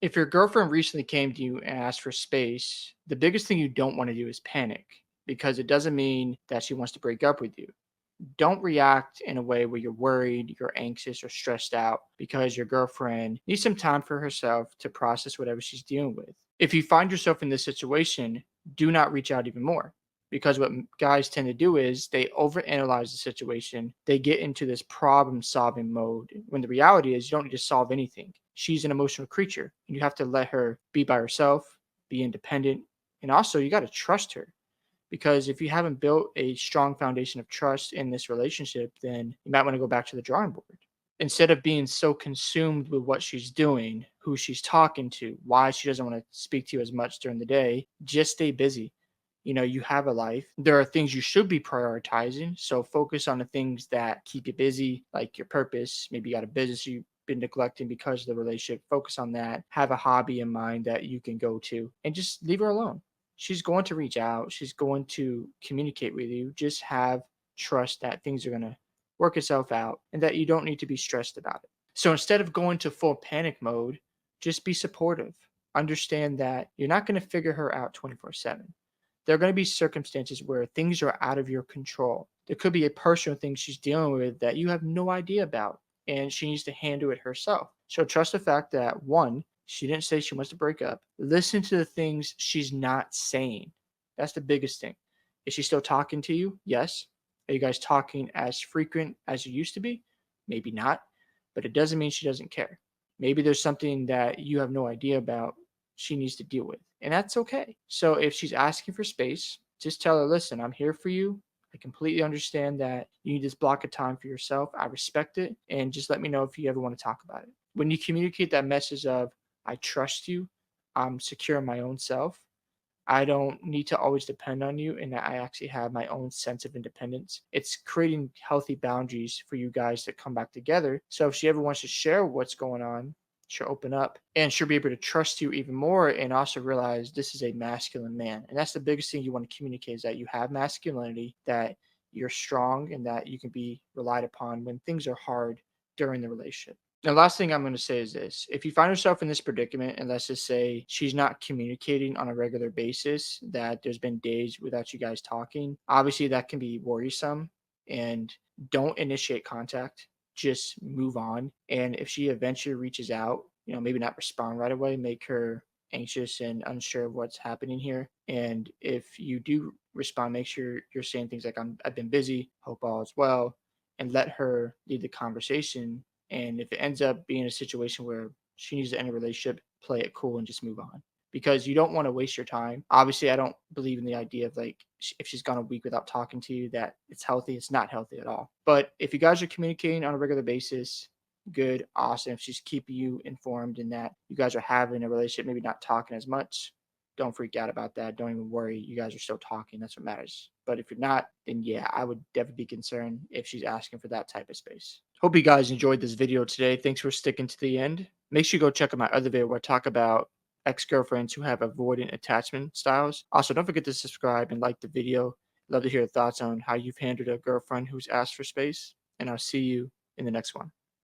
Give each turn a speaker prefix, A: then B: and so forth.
A: If your girlfriend recently came to you and asked for space, the biggest thing you don't want to do is panic because it doesn't mean that she wants to break up with you. Don't react in a way where you're worried, you're anxious, or stressed out because your girlfriend needs some time for herself to process whatever she's dealing with. If you find yourself in this situation, do not reach out even more because what guys tend to do is they overanalyze the situation. They get into this problem solving mode when the reality is you don't need to solve anything. She's an emotional creature and you have to let her be by herself, be independent, and also you got to trust her because if you haven't built a strong foundation of trust in this relationship, then you might want to go back to the drawing board. Instead of being so consumed with what she's doing, who she's talking to, why she doesn't want to speak to you as much during the day, just stay busy. You have a life. There are things you should be prioritizing. So focus on the things that keep you busy, like your purpose. Maybe you got a business you've been neglecting because of the relationship. Focus on that. Have a hobby in mind that you can go to and just leave her alone. She's going to reach out. She's going to communicate with you. Just have trust that things are going to work itself out and that you don't need to be stressed about it. So instead of going to full panic mode, just be supportive. Understand that you're not going to figure her out 24/7. There are going to be circumstances where things are out of your control. There could be a personal thing she's dealing with that you have no idea about, and she needs to handle it herself. So trust the fact that one, she didn't say she wants to break up. Listen to the things she's not saying. That's the biggest thing. Is she still talking to you? Yes. Are you guys talking as frequent as you used to be? Maybe not, but it doesn't mean she doesn't care. Maybe there's something that you have no idea about she needs to deal with, and that's okay. So if she's asking for space, just tell her, listen, I'm here for you. I completely understand that you need this block of time for yourself. I respect it. And just let me know if you ever want to talk about it. When you communicate that message of, I trust you, I'm secure in my own self, I don't need to always depend on you, and that I actually have my own sense of independence. It's creating healthy boundaries for you guys to come back together. So if she ever wants to share what's going on, she'll open up and she'll be able to trust you even more and also realize this is a masculine man. And that's the biggest thing you want to communicate is that you have masculinity, that you're strong, and that you can be relied upon when things are hard during the relationship. The last thing I'm going to say is this. If you find yourself in this predicament, and let's just say she's not communicating on a regular basis, that there's been days without you guys talking, obviously that can be worrisome. And don't initiate contact. Just move on. And if she eventually reaches out, maybe not respond right away, make her anxious and unsure of what's happening here. And if you do respond, make sure you're saying things like, I've been busy, hope all is well, and let her lead the conversation. And if it ends up being a situation where she needs to end a relationship, play it cool and just move on because you don't want to waste your time. Obviously, I don't believe in the idea of like if she's gone a week without talking to you that it's healthy. It's not healthy at all. But if you guys are communicating on a regular basis, good, awesome. If she's keeping you informed and that you guys are having a relationship, maybe not talking as much, don't freak out about that. Don't even worry. You guys are still talking. That's what matters. But if you're not, then yeah, I would definitely be concerned if she's asking for that type of space. Hope you guys enjoyed this video today. Thanks for sticking to the end. Make sure you go check out my other video where I talk about ex-girlfriends who have avoidant attachment styles. Also, don't forget to subscribe and like the video. Love to hear your thoughts on how you've handled a girlfriend who's asked for space. And I'll see you in the next one.